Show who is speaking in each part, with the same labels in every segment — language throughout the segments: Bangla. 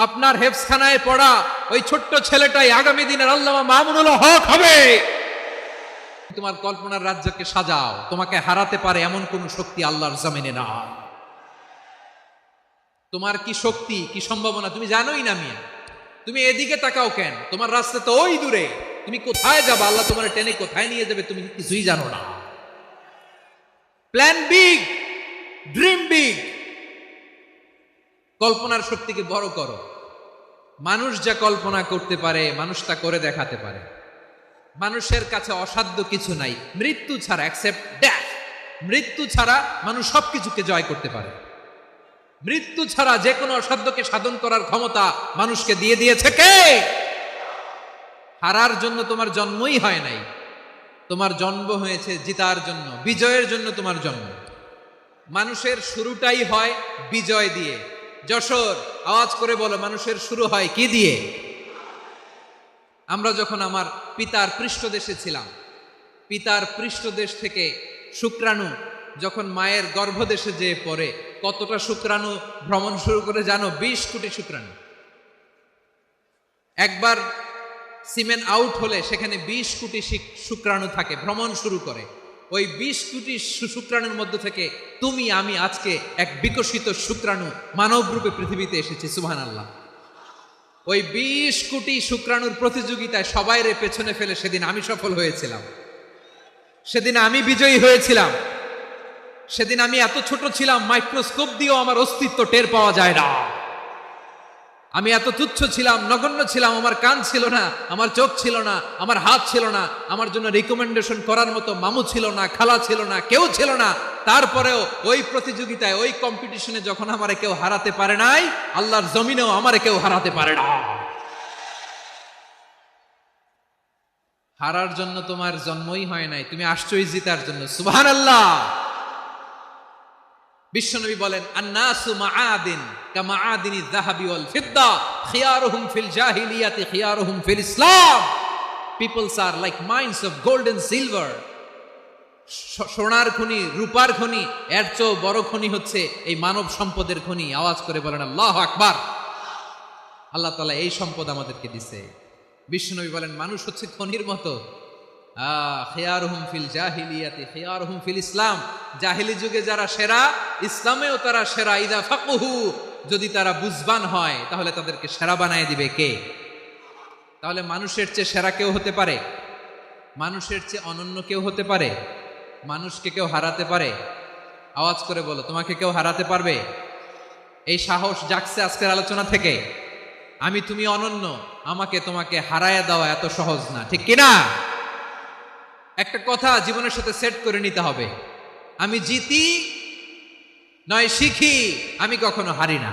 Speaker 1: আপনার হেফজখানায় পড়া ওই ছোট্ট ছেলেটাই আগামী দিনের আল্লামা মামুনুল হক হবে। তোমার কল্পনার রাজ্যকে সাজাও, তোমাকে হারাতে পারে এমন কোন শক্তি আল্লাহর জমিনে না। তোমার কি শক্তি, কি সম্ভাবনা তুমি জানোই না মিয়া। তুমি এদিকে তাকাও কেন? তোমার রাস্তা তো ওই দূরে। তুমি কোথায় যাবে, আল্লাহ তোমার টেনে কোথায় নিয়ে যাবে তুমি কিছুই জানো না। প্ল্যান বিগ, ড্রিম বিগ, কল্পনার শক্তিকে বড় করো। মানুষ যা কল্পনা করতে পারে মানুষ তা করে দেখাতে পারে। মানুষের কাছে অসাধ্য কিছু নাই মৃত্যু ছাড়া, অ্যাকসেপ্ট ডেথ। মৃত্যু ছাড়া মানুষ সবকিছুকে জয় করতে পারে। মৃত্যু ছাড়া যে কোনো অসাধ্যকে সাধন করার ক্ষমতা মানুষকে দিয়ে দিয়েছে কে? হারার জন্য তোমার জন্মই হয় নাই, তোমার জন্ম হয়েছে জিতার জন্য, বিজয়ের জন্য তোমার জন্ম। মানুষের শুরুটাই হয় বিজয় দিয়ে। যশোর আওয়াজ করে বলো, মানুষের শুরু হয় কি দিয়ে? আমরা যখন আমার পিতার পৃষ্ঠদেশে ছিলাম, পিতার পৃষ্ঠদেশ থেকে শুক্রাণু যখন মায়ের গর্ভদেশে যেয়ে পড়ে, কতটা শুক্রাণু ভ্রমণ শুরু করে জানো? 20 কোটি শুক্রাণু। একবার সিমেন আউট হলে সেখানে 20 কোটি শুক্রাণু থাকে, ভ্রমণ শুরু করে। ওই 20 কোটি শুক্রাণুর মধ্যে থেকে তুমি আমি আজকে এক বিকশিত শুক্রাণু মানব রূপে পৃথিবীতে এসেছি। সুবহানাল্লাহ। ওই 20 কোটি শুক্রাণুর প্রতিযোগিতায় সবাইরে পেছনে ফেলে সেদিন আমি সফল হয়েছিলাম, সেদিন আমি বিজয়ী হয়েছিলাম। সেদিন আমি এত ছোট ছিলাম মাইক্রোস্কোপ দিয়েও আমার অস্তিত্ব টের পাওয়া যায় না। আমি এত তুচ্ছ ছিলাম, নগণ্য ছিলাম। আমার কান ছিল না, আমার চোখ ছিল না, আমার হাত ছিল না, আমার জন্য রিকমেন্ডেশন করার মতো মামু ছিল না, খালা ছিল না, কেউ ছিল না। তারপরেও ওই প্রতিযোগিতায়, ওই কম্পিটিশনে যখন আমারে কেউ হারাতে পারে নাই, আল্লাহর জমিনেও আমারে কেউ হারাতে পারে না। হারার জন্য তোমার জন্মই হয় নাই, তুমি আসছোই জিতার জন্য। সুবহানাল্লাহ। বিশ্বনবী বলেন, আন্নাসু মাআদিন কামাআদিনি যাহাবি ওয়াল ফিদ্দা খিয়ারুহুম ফিল জাহিলিয়াতি খিয়ারুহুম ফিল ইসলাম। Peoples are like mines of gold and silver. সোনার খনি, রূপার খনি, এর চেয়েও বড় খনি হচ্ছে এই মানব সম্পদের খনি। আওয়াজ করে বলেন আল্লাহু আকবার। আল্লাহ তাআলা এই সম্পদ আমাদেরকে দিয়েছে। বিশ্বনবী বলেন, মানুষ হচ্ছে খনির মতো। খিয়ারুহুম ফিল জাহিলিয়াতি খিয়ারুহুম ফিল ইসলাম। জাহিলি যুগে যারা সেরা, ইসলামেও তারা সেরা। ইদা ফাকুহু, যদি তারা বুঝবান হয় তাহলে তাদেরকে সেরা বানায় দিবে কে? তাহলে মানুষের চেয়ে সেরা কেউ হতে পারে? মানুষের চেয়ে অনন্য কেউ হতে পারে? মানুষকে কেউ হারাতে পারে? আওয়াজ করে বলো, তোমাকে কেউ হারাতে পারবে? এই সাহস জাগছে আজকের আলোচনা থেকে। আমি তুমি অনন্য, আমাকে তোমাকে হারায় দেওয়া এত সহজ না, ঠিক কিনা? একটা কথা জীবনের সাথে সেট করে নিতে হবে, আমি জিতি নয় শিখি, আমি কখনো হারি না।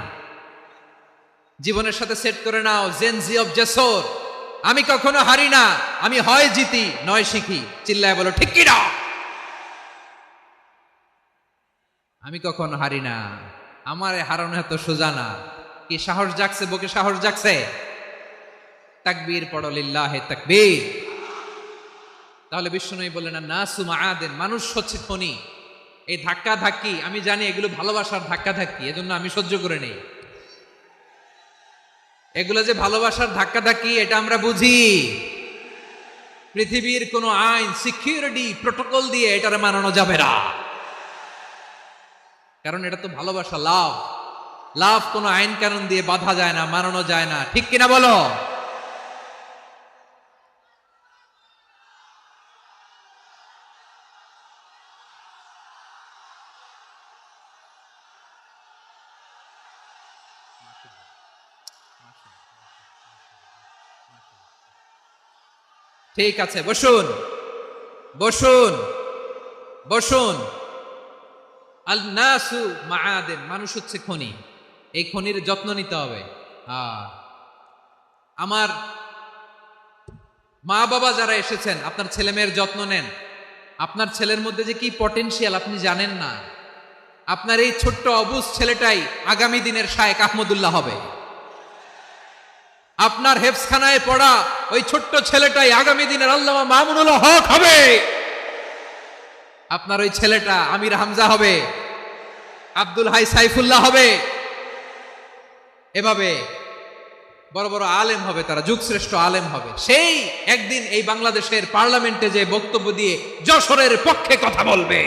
Speaker 1: জীবনের সাথে সেট করে নাও, জেনজি অফ যশোর, আমি কখনো হারি না, আমি হয় জিতি নয় শিখি। চিল্লায় বলো ঠিক কিনা? আমি কখনো হারি না, আমার হারানো এত সোজা না। কি সাহস জাগছে? বুকে সাহস জাগছে? তাকবীর পড়ো, লিল্লাহে তাকবীর। তাহলে বিশ্বনবী বললেন, নাসু মাআদিন, মানুষ হচ্ছে খনি। এই ধাক্কা ধাক্কি আমি জানি এগুলো ভালোবাসার ধাক্কা ধাক্কি, এজন্য আমি সহ্য করে নেই। এগুলো যে ভালোবাসার ধাক্কা ধাক্কি এটা আমরা বুঝি। পৃথিবীর কোন আইন, সিকিউরিটি প্রটোকল দিয়ে এটারে মানানো যাবে না, কারণ এটা তো ভালোবাসা, লাভ। লাভ কোনো আইন কানুন দিয়ে বাধা যায় না, মানানো যায় না, ঠিক কিনা বলো? ঠিক আছে, বসুন বসুন বসুন। আল নাসু মাআদিন, মানুষ হচ্ছে খনি। এই খনির যত্ন নিতে হবে। আমার মা বাবা যারা এসেছেন, আপনার ছেলে মেয়ের যত্ন নেন। আপনার ছেলের মধ্যে যে কি পটেনশিয়াল আপনি জানেন না। আপনার এই ছোট্ট অবুজ ছেলেটাই আগামী দিনের শায়েখ আহমদুল্লাহ হবে। আপনার হেফজখানায় পড়া ওই ছোট্ট ছেলেটাই আগামী দিনের আল্লামা মামুনুল হক হবে। আপনার ওই ছেলেটা আমির হামজা হবে, আব্দুল হাই সাইফুল্লাহ হবে। এভাবে বড় বড় আলেম হবে, তারা যুগশ্রেষ্ঠ আলেম হবে। সেই একদিন এই বাংলাদেশের পার্লামেন্টে যে বক্তব্য দিয়ে যশোরের পক্ষে কথা বলবে।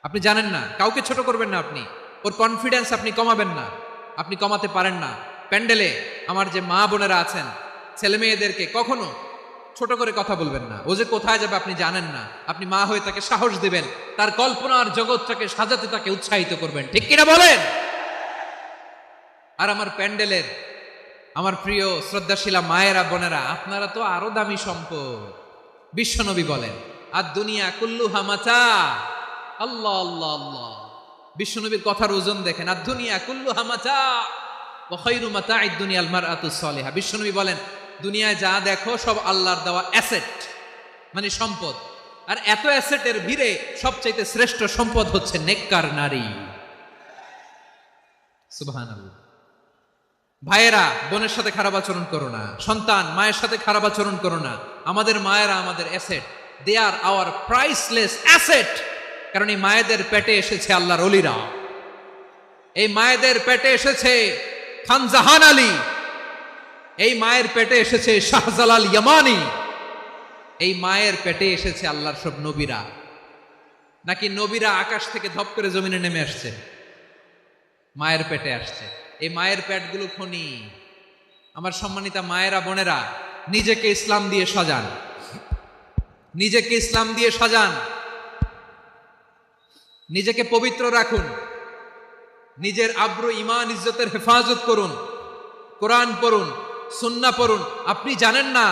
Speaker 1: আপনি জানেন না, কাউকে ছোট করবেন না, আপনি ওর কনফিডেন্স আপনি কমাবেন না, আপনি কমাতে পারেন না। প্যান্ডেলে আমার যে মা বোনেরা আছেন, ছেলে মেয়েদেরকে কখনো ছোট করে কথা বলবেন না। ও যে কোথায় যাবে আপনি জানেন না, আপনি মা হয়ে তাকে সাহস দিবেন, তার কল্পনার জগৎটাকে সাজাতে তাকে উৎসাহিত করবেন, ঠিক কিনা বলেন? আর আমার প্যান্ডেলের আমার প্রিয় শ্রদ্ধাশীলা মায়েরা বোনেরা, আপনারা তো আরো দামি সম্পদ। বিশ্বনবী বলেন, আর দুনিয়া কুল্লুহা মাতা। আল্লাহ আল্লাহ আল্লাহ, বিশ্বনবীর কথার ওজন দেখেন। আর দুনিয়া কুল্লুহা মাতা ওয়া খায়রু মাতা'আদ দুনিয়া আল মারআতুস সালিহা। বিশ্বনবী বলেন, দুনিয়ায় যা দেখো সব আল্লাহর দেওয়া অ্যাসেট, মানে সম্পদ। আর এত অ্যাসেটের ভিড়ে সবচাইতে শ্রেষ্ঠ সম্পদ হচ্ছে নেককার নারী। সুবহানাল্লাহ। ভাইয়েরা বোনের সাথে খারাপ আচরণ করো না, সন্তান মায়ের সাথে খারাপ আচরণ করো না। আমাদের মায়েরা আমাদের asset, they are our priceless asset. কারণ এই মায়েদের পেটে এসেছে আল্লাহর ওলিরা, এই মায়েদের পেটে এসেছে খান জাহান আলী, এই মায়ের পেটে এসেছে শাহজালাল ইয়ামানি, এই মায়ের পেটে এসেছে আল্লাহর সব নবীরা। নাকি নবীরা আকাশ থেকে ধপ করে জমিনে নেমে আসছে? মায়ের পেটে আসছে। এই মায়ের পেটগুলো খনি। আমার সম্মানিতা মায়েরা বোনেরা, নিজেকে ইসলাম দিয়ে সাজান, নিজেকে ইসলাম দিয়ে সাজান, নিজেকে পবিত্র রাখুন, নিজের আব্রু ইমান ইজ্জতের হেফাজত করুন, কোরআন পড়ুন, সুন্নাহ পড়ুন। আপনি জানেন না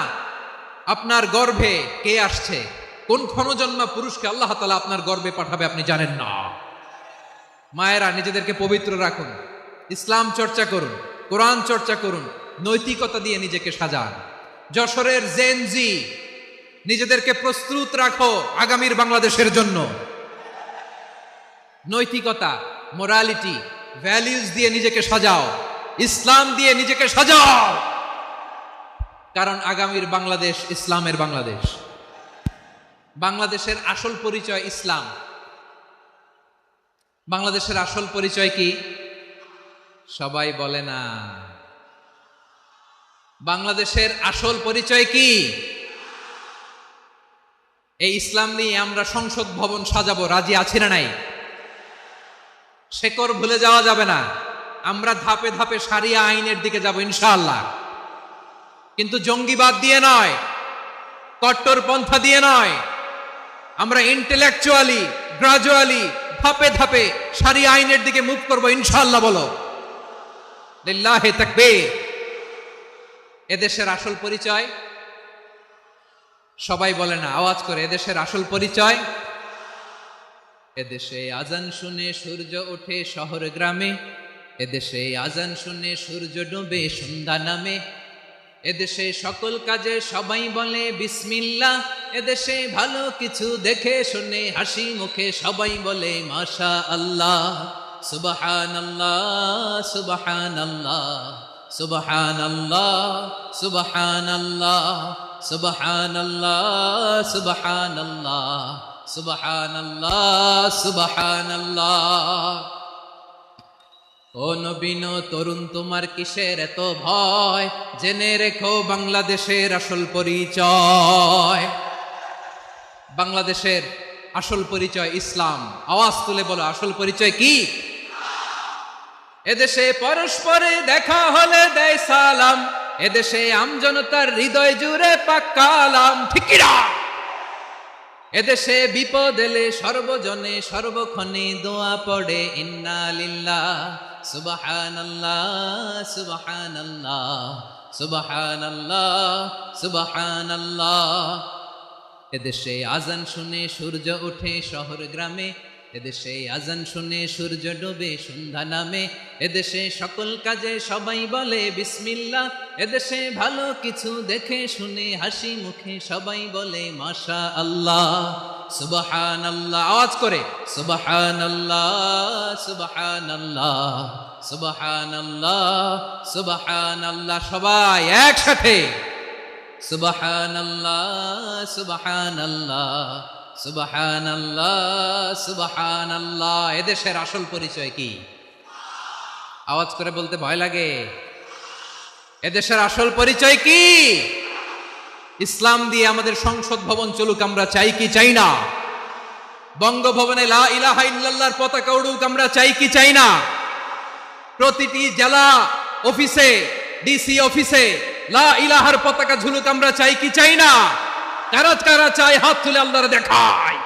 Speaker 1: আপনার গর্ভে কে আসছে, কোন ক্ষণজন্মা পুরুষকে আল্লাহ তাআলা আপনার গর্ভে পাঠাবে আপনি জানেন না। মায়েরা নিজেদেরকে পবিত্র রাখুন, ইসলাম চর্চা করুন, কোরআন চর্চা করুন, নৈতিকতা দিয়ে নিজেকে সাজান। যশোরের জেনজি, নিজেদেরকে প্রস্তুত রাখো আগামীর বাংলাদেশের জন্য। নৈতিকতা, মোরালিটি, ভ্যালিউজ দিয়ে নিজেকে সাজাও, ইসলাম দিয়ে নিজেকে সাজাও। কারণ আগামীর বাংলাদেশ ইসলামের বাংলাদেশ। বাংলাদেশের আসল পরিচয় ইসলাম। বাংলাদেশের আসল পরিচয় কি? সবাই বলে না। বাংলাদেশের আসল পরিচয় কি? এই ইসলাম নিয়ে আমরা সংসদ ভবন সাজাবো, রাজি আছি না নাই? শেকড় ভুলে যাওয়া যাবে না। আমরা ধাপে ধাপে শারিয়া আইনের দিকে যাব ইনশাআল্লাহ, কিন্তু জঙ্গিবাদ দিয়ে নয়, কট্টরপন্থা দিয়ে নয়। আমরা ইন্টেলেকচুয়ালি, গ্রাজুয়ালি, ধাপে ধাপে শারিয়া আইনের দিকে মুভ করব ইনশাআল্লাহ। বলো লিল্লাহি তাকবীর। এদেশের আসল পরিচয় সবাই বলে না, আওয়াজ করে। এদেশের আসল পরিচয়, এদেশে আজান শুনে সূর্য ওঠে শহর গ্রামে, এদেশে আজান শুনে সূর্য ডুবে সন্ধ্যা নামে, এদেশে সকল কাজে সবাই বলে বিসমিল্লাহ, এদেশে ভালো কিছু দেখে শুনে হাসি মুখে সবাই বলে মাশা আল্লাহ। সুবহানাল্লাহ সুবহানাল্লাহ সুবহানাল্লাহ সুবহানাল্লাহ সুবহানাল্লাহ সুবহানাল্লাহ সুবহানাল্লাহ সুবহানাল্লাহ। ও নবীন তরুণ, তোমার কিসের এত ভয়? জেনে রেখো বাংলাদেশের আসল পরিচয়। বাংলাদেশের আসল পরিচয় ইসলাম। আওয়াজ তুলে বলো, আসল পরিচয় কি? এদেশে পরস্পরে দেখা হলে দেয় সালাম, এদেশে আমজনতার হৃদয় জুড়ে পাক্কালাম, ঠিক কি না? এদেশে বিপদ এলে সর্বজনে সর্বক্ষণে দোয়া পড়ে ইন্না লিল্লাহ সুবহানাল্লাহ সুবহানাল্লাহ সুবহানাল্লাহ সুবহানাল্লাহ। এদেশে আজান শুনে সূর্য ওঠে শহর গ্রামে, এদেশে আজান শুনে সূর্য ডুবে সন্ধ্যা নামে, এদেশে সকল কাজে সবাই বলে বিসমিল্লাহ, এদেশে ভালো কিছু দেখে শুনে হাসি মুখে সবাই বলে মাশা আল্লাহ। সুবহানাল্লাহ, আওয়াজ করে সুবহানাল্লাহ সুবহানাল্লাহ সুবহানাল্লাহ সুবহানাল্লাহ। সবাই একসাথে সুবহানাল্লাহ সুবহানাল্লাহ সুবহানাল্লাহ সুবহানাল্লাহ। এদেশের আসল পরিচয় কি? আওয়াজ করে বলতে ভয় লাগে। এদেশের আসল পরিচয় কি? ইসলাম দিয়ে আমাদের সংসদ ভবন চলুক, আমরা চাই কি চাই না? বঙ্গভবনে লা ইলাহা ইল্লাল্লাহর পতাকা উড়ুক, আমরা চাই কি চাই না? প্রতিটি জেলা অফিসে, ডিসি অফিসে লা ইলাহার পতাকা ঝুলুক, আমরা চাই কি চাই না? কারা কারা চাই হাত তুলে আল্লাহরে দেখায়।